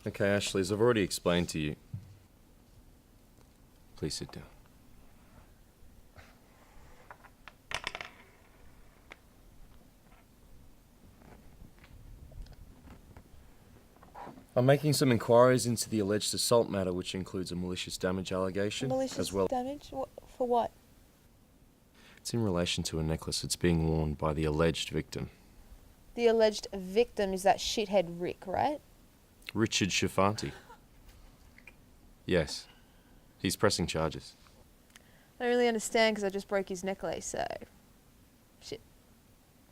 Okay, Ashley, as I've already explained to you, please sit down. I'm making some inquiries into the alleged assault matter, which includes a malicious damage allegation. Malicious damage? For what? It's in relation to a necklace that's being worn by the alleged victim. The alleged victim is that shithead Rick, right? Richard Shifanti. Yes. He's pressing charges. I don't really understand because I just broke his necklace, so... Shit.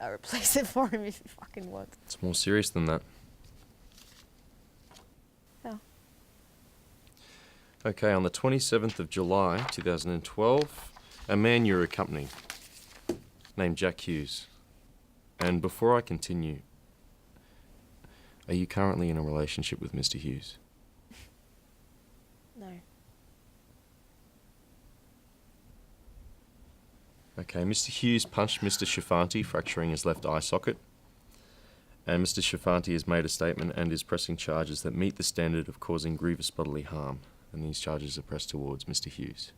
I'll replace it for him if he fucking wants. It's more serious than that. Oh. Okay, on the 27th of July, 2012, a man you're accompanying, named Jack Hughes. And before I continue, are you currently in a relationship with Mr. Hughes? No. Okay, Mr. Hughes punched Mr. Shifanti, fracturing his left eye socket. And Mr. Shifanti has made a statement and is pressing charges that meet the standard of causing grievous bodily harm. And these charges are pressed towards Mr. Hughes.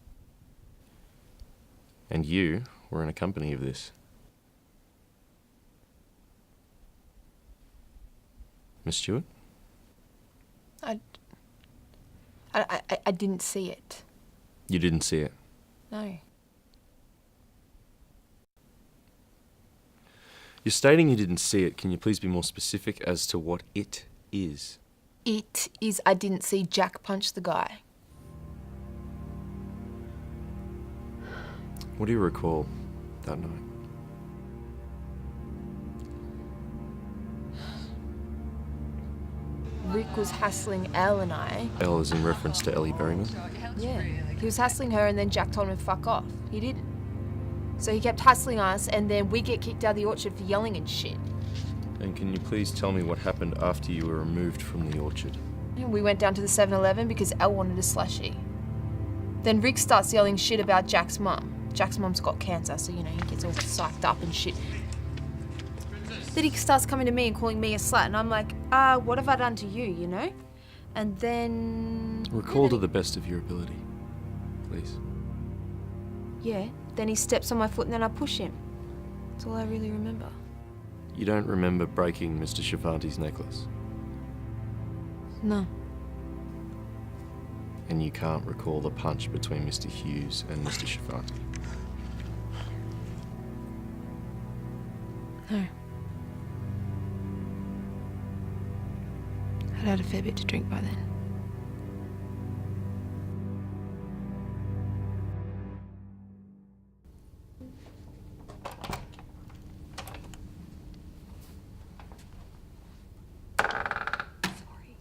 And you were in a company of this. Miss Stewart? I didn't see it. You didn't see it? No. You're stating you didn't see it. Can you please be more specific as to what it is? It is I didn't see Jack punch the guy. What do you recall that night? Rick was hassling Elle and I. Elle is in reference to Ellie Berryman. Yeah. He was hassling her and then Jack told him to fuck off. He didn't. So he kept hassling us and then we get kicked out of the orchard for yelling and shit. And can you please tell me what happened after you were removed from the orchard? We went down to the 7-Eleven because Elle wanted a slushie. Then Rick starts yelling shit about Jack's mum. Jack's mum's got cancer, so, you know, he gets all psyched up and shit. Then he starts coming to me and calling me a slut, and I'm like, what have I done to you, you know? And then... Recall to the best of your ability, please. Yeah, then he steps on my foot and then I push him. That's all I really remember. You don't remember breaking Mr. Shifanti's necklace? No. And you can't recall the punch between Mr. Hughes and Mr. Shifanti? No. I'd had a fair bit to drink by then. Sorry.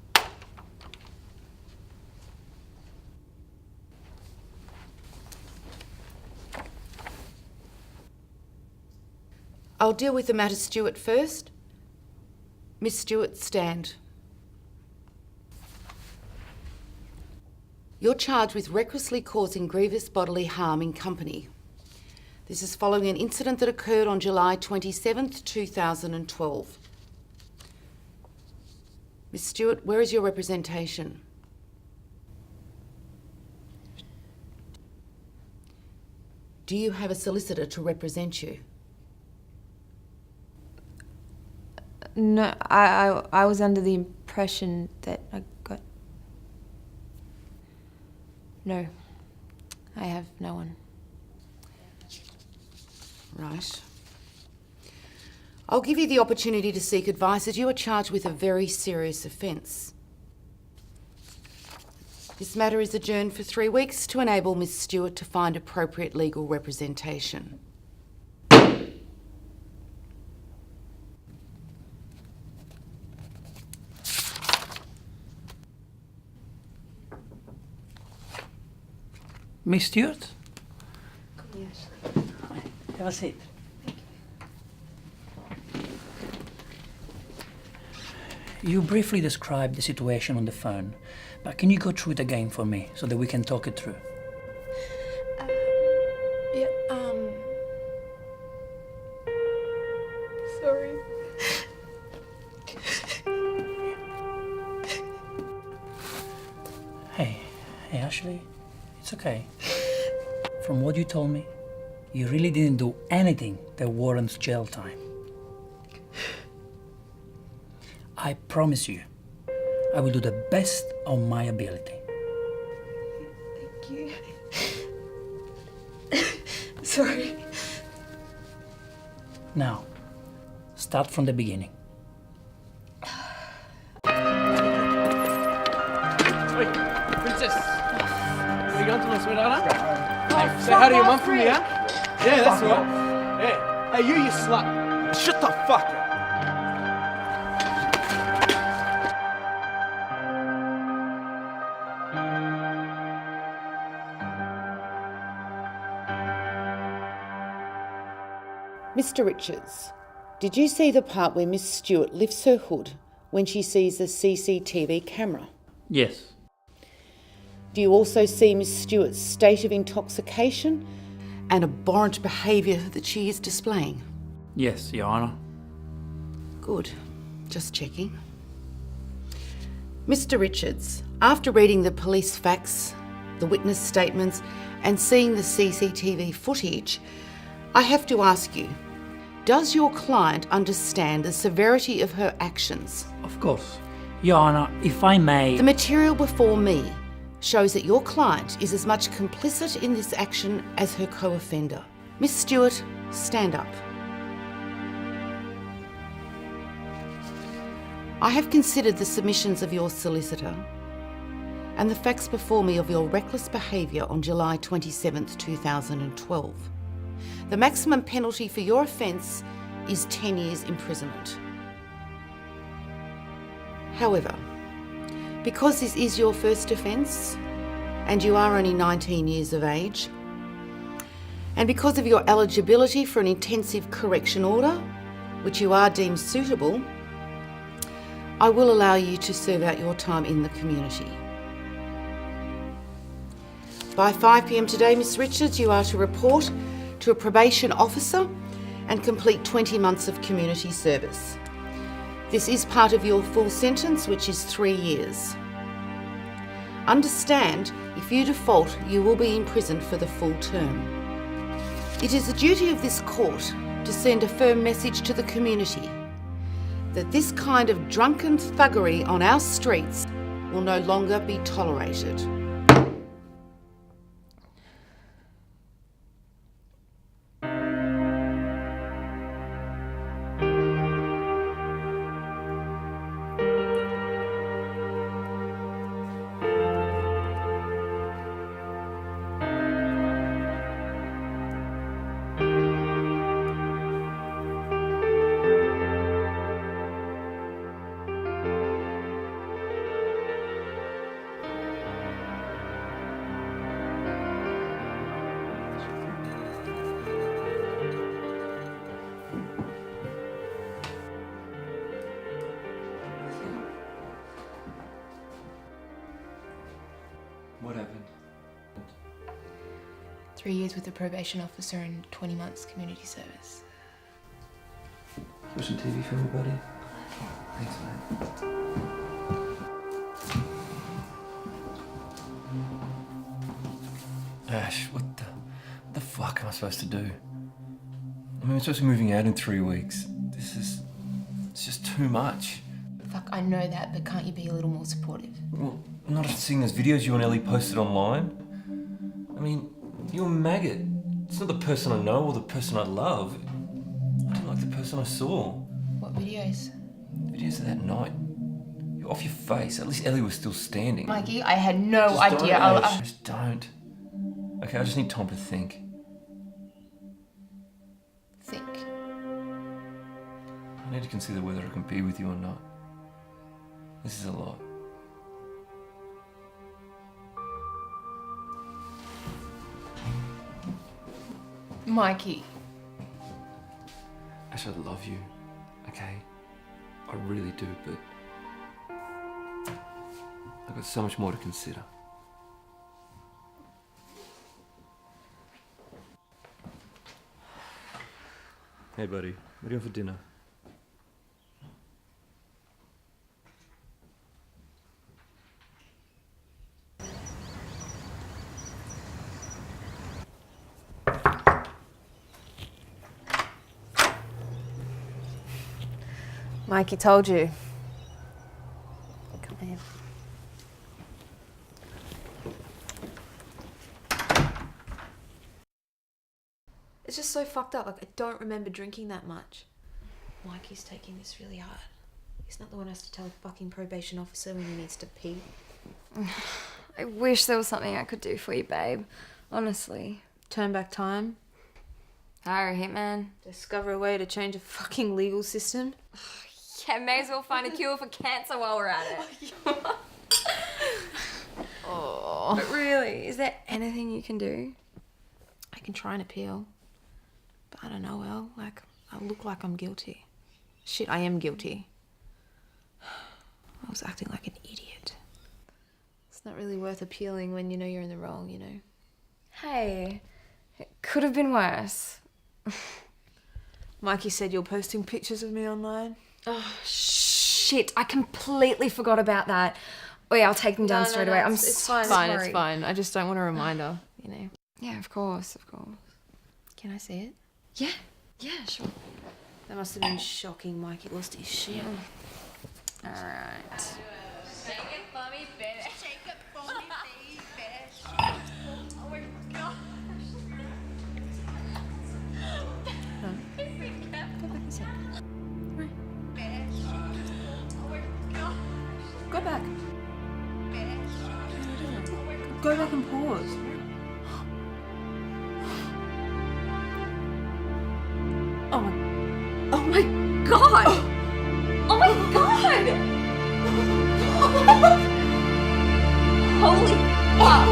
I'll deal with the matter, Stewart, first. Miss Stewart, stand. You're charged with recklessly causing grievous bodily harm in company. This is following an incident that occurred on July 27th, 2012. Miss Stewart, where is your representation? Do you have a solicitor to represent you? No, I was under the impression that I got... No, I have no one. Right. I'll give you the opportunity to seek advice as you are charged with a very serious offence. This matter is adjourned for 3 weeks to enable Miss Stewart to find appropriate legal representation. Miss Stewart? Yes. Have a seat. You briefly described the situation on the phone, but can you go through it again for me so that we can talk it through? Yeah, sorry. Ashley, it's okay. From what you told me, you really didn't do anything that warrants jail time. I promise you, I will do the best of my ability. Thank you. Sorry. Now, start from the beginning. Wait, Princess. Are you going to my sweetheart? Hey, say hi to your mum from me, huh? Yeah, that's right. Yeah. Hey, you slut. Shut the fuck up. Mr. Richards, did you see the part where Miss Stewart lifts her hood when she sees the CCTV camera? Yes. Do you also see Miss Stewart's state of intoxication and abhorrent behaviour that she is displaying? Yes, Your Honour. Good. Just checking. Mr. Richards, after reading the police facts, the witness statements, and seeing the CCTV footage, I have to ask you, does your client understand the severity of her actions? Of course. Your Honour, if I may... The material before me shows that your client is as much complicit in this action as her co-offender. Miss Stewart, stand up. I have considered the submissions of your solicitor and the facts before me of your reckless behaviour on July 27th, 2012. The maximum penalty for your offence is 10 years imprisonment. However, because this is your first offence and you are only 19 years of age, and because of your eligibility for an intensive correction order, which you are deemed suitable, I will allow you to serve out your time in the community. By 5 p.m. today, Miss Richards, you are to report to a probation officer and complete 20 months of community service. This is part of your full sentence, which is 3 years. Understand, if you default, you will be imprisoned for the full term. It is the duty of this court to send a firm message to the community that this kind of drunken thuggery on our streets will no longer be tolerated. What happened? 3 years with a probation officer and 20 months community service. Watch some TV for me, buddy. Thanks, mate. Ash, what the fuck am I supposed to do? I mean, we're supposed to be moving out in 3 weeks. It's just too much. Fuck, I know that, but can't you be a little more supportive? Well, not after seeing those videos you and Ellie posted online. I mean, you're a maggot. It's not the person I know or the person I love. I didn't like the person I saw. What videos? Videos of that night. You're off your face. At least Ellie was still standing. Mikey, I had no Just idea. Don't, Ash. Just don't. Okay, I just need time to think. Think. I need to consider whether I can be with you or not. This is a lot. Mikey. Ash, I love you, okay? I really do, but I've got so much more to consider. Hey, buddy, what are you on for dinner? Mikey told you. Come here. It's just so fucked up. Like, I don't remember drinking that much. Mikey's taking this really hard. He's not the one who has to tell a fucking probation officer when he needs to pee. I wish there was something I could do for you, babe. Honestly. Turn back time. Hire a hitman. Discover a way to change a fucking legal system. Yeah, may as well find a cure for cancer while we're at it. Oh. But really, is there anything you can do? I can try and appeal. But I don't know, Elle. Like, I look like I'm guilty. Shit, I am guilty. I was acting like an idiot. It's not really worth appealing when you know you're in the wrong, you know? Hey, it could have been worse. Mikey said you're posting pictures of me online. Oh, shit. I completely forgot about that. Oh, yeah, I'll take them down straight away. It's fine, sorry. it's fine. I just don't want a reminder, you know? Yeah, of course, of course. Can I see it? Yeah, sure. That must have been shocking. Mikey lost his shit. All right. Shake it for me, bitch. Shake it for me, bitch. Oh my gosh. Go back a second. Right. Bitch. Oh my gosh. Go back. Bitch. Go back and pause. Oh my god! Oh my god! Holy fuck!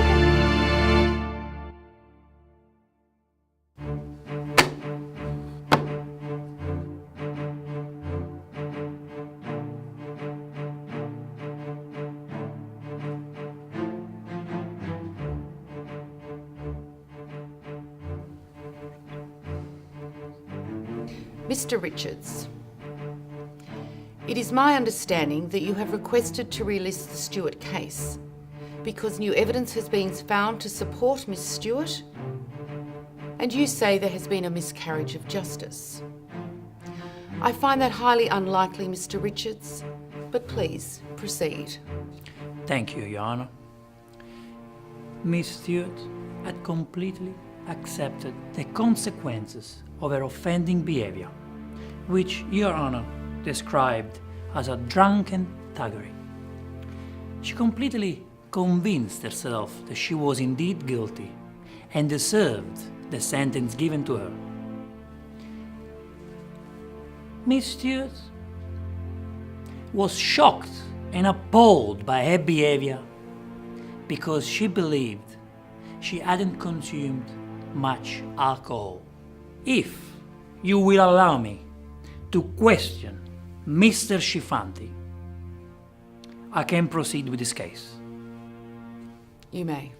Mr. Richards, it is my understanding that you have requested to relist the Stewart case because new evidence has been found to support Miss Stewart, and you say there has been a miscarriage of justice. I find that highly unlikely, Mr. Richards, but please proceed. Thank you, Your Honor. Miss Stewart had completely accepted the consequences of her offending behavior, which Your Honor described as a drunken thuggery. She completely convinced herself that she was indeed guilty and deserved the sentence given to her. Miss Stewart was shocked and appalled by her behavior because she believed she hadn't consumed much alcohol. If you will allow me to question Mr. Schifanti, I can proceed with this case. You may.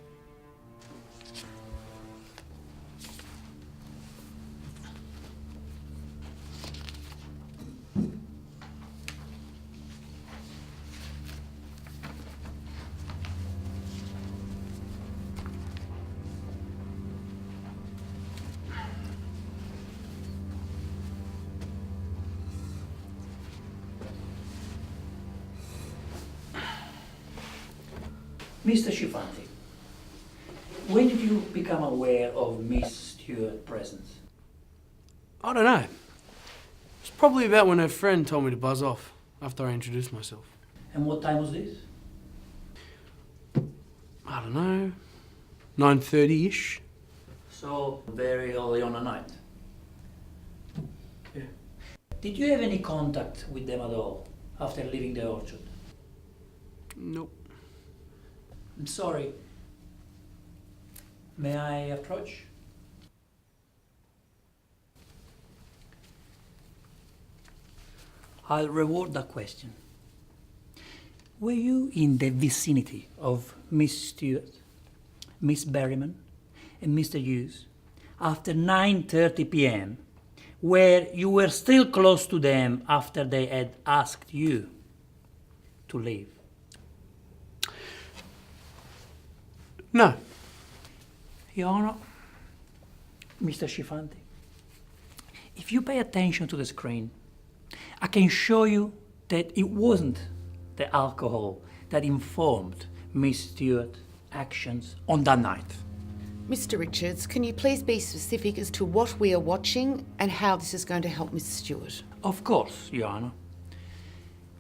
Mr. Schifanti, when did you become aware of Miss Stewart's presence? I don't know. It's probably about when her friend told me to buzz off after I introduced myself. And what time was this? I don't know, 9:30-ish. So, very early on at night. Yeah. Did you have any contact with them at all after leaving the orchard? Nope. I'm sorry. May I approach? I'll reward that question. Were you in the vicinity of Miss Stewart, Miss Berryman, and Mr. Hughes after 9:30 p.m., where you were still close to them after they had asked you to leave? No. Your Honor, Mr. Schifanti, if you pay attention to the screen, I can show you that it wasn't the alcohol that informed Miss Stewart's actions on that night. Mr. Richards, can you please be specific as to what we are watching and how this is going to help Miss Stewart? Of course, Your Honor.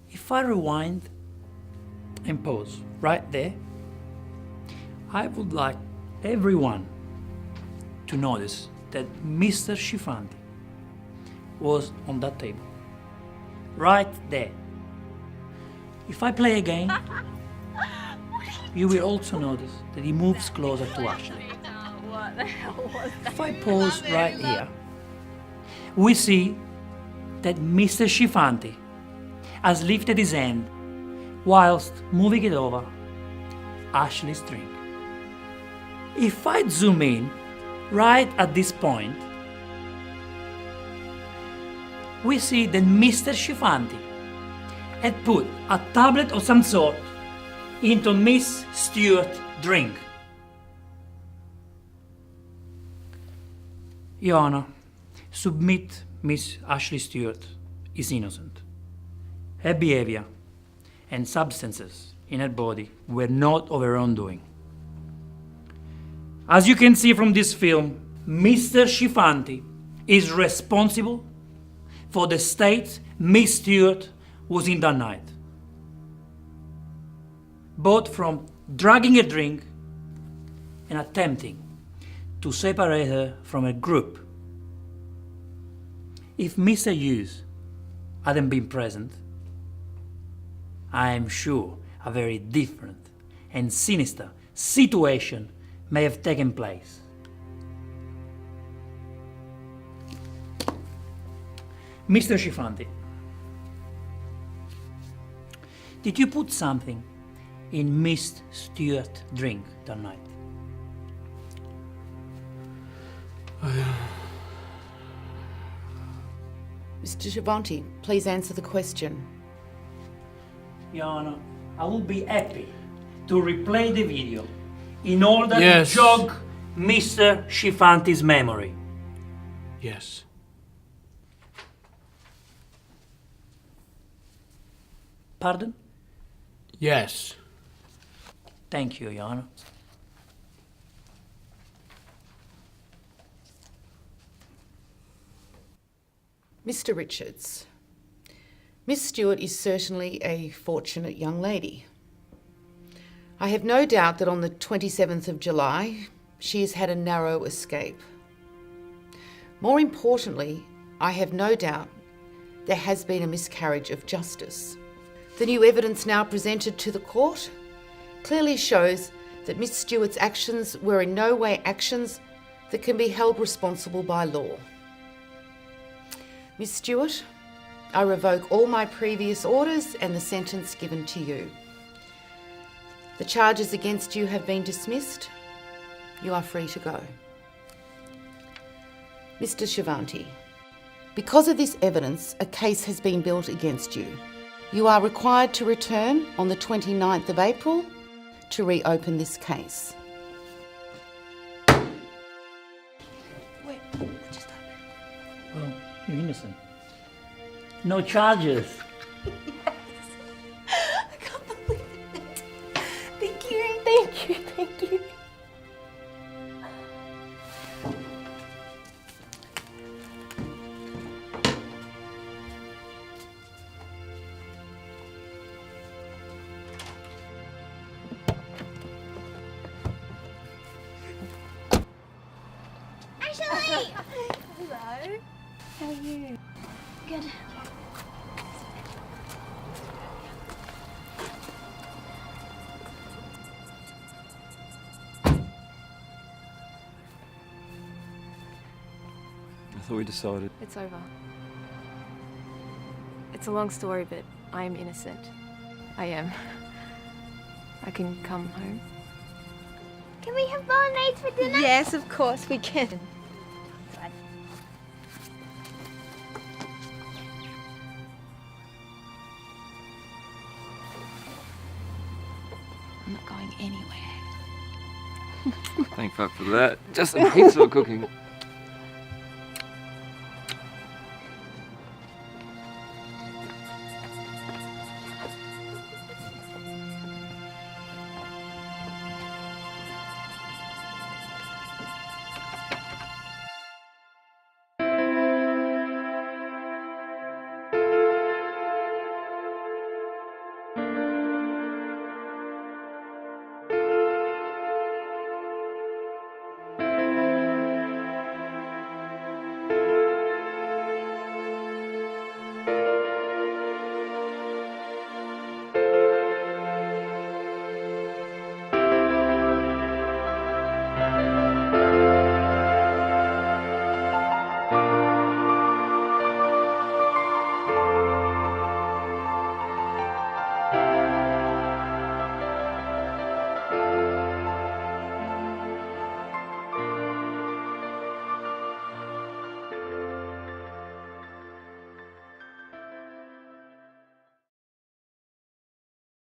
If I rewind and pause right there, I would like everyone to notice that Mr. Schifanti was on that table. Right there. If I play again, you will also notice that he moves closer to Ashley. What the hell was that? If I pause right here, we see that Mr. Schifanti has lifted his hand whilst moving it over Ashley's drink. If I zoom in right at this point, we see that Mr. Schifanti had put a tablet of some sort into Miss Stewart's drink. Your Honor, submit Miss Ashley Stewart is innocent. Her behavior and substances in her body were not of her own doing. As you can see from this film, Mr. Schifanti is responsible for the state Miss Stewart was in that night, both from drugging a drink and attempting to separate her from a group. If Mr. Hughes hadn't been present, I am sure a very different and sinister situation may have taken place. Mr. Schifanti, did you put something in Miss Stewart's drink that night? Mr. Schifanti, please answer the question. Your Honor, I will be happy to replay the video in order Yes. to jog Mr. Schifanti's memory. Yes. Pardon? Yes. Thank you, Your Honor. Mr. Richards, Miss Stewart is certainly a fortunate young lady. I have no doubt that on the 27th of July, she has had a narrow escape. More importantly, I have no doubt there has been a miscarriage of justice. The new evidence now presented to the court clearly shows that Miss Stewart's actions were in no way actions that can be held responsible by law. Miss Stewart, I revoke all my previous orders and the sentence given to you. The charges against you have been dismissed. You are free to go. Mr. Schifanti, because of this evidence, a case has been built against you. You are required to return on the 29th of April to reopen this case. Wait, what just happened? Well, you're innocent. No charges. I can't believe it. Thank you, thank you, thank you. Ashley! Hello. How are you? Good. I thought we decided. It's over. It's a long story, but I am innocent. I am. I can come home. Can we have bolognese for dinner? Yes, of course we can. I'm not going anywhere. Thank fuck for that. Just some pizza cooking.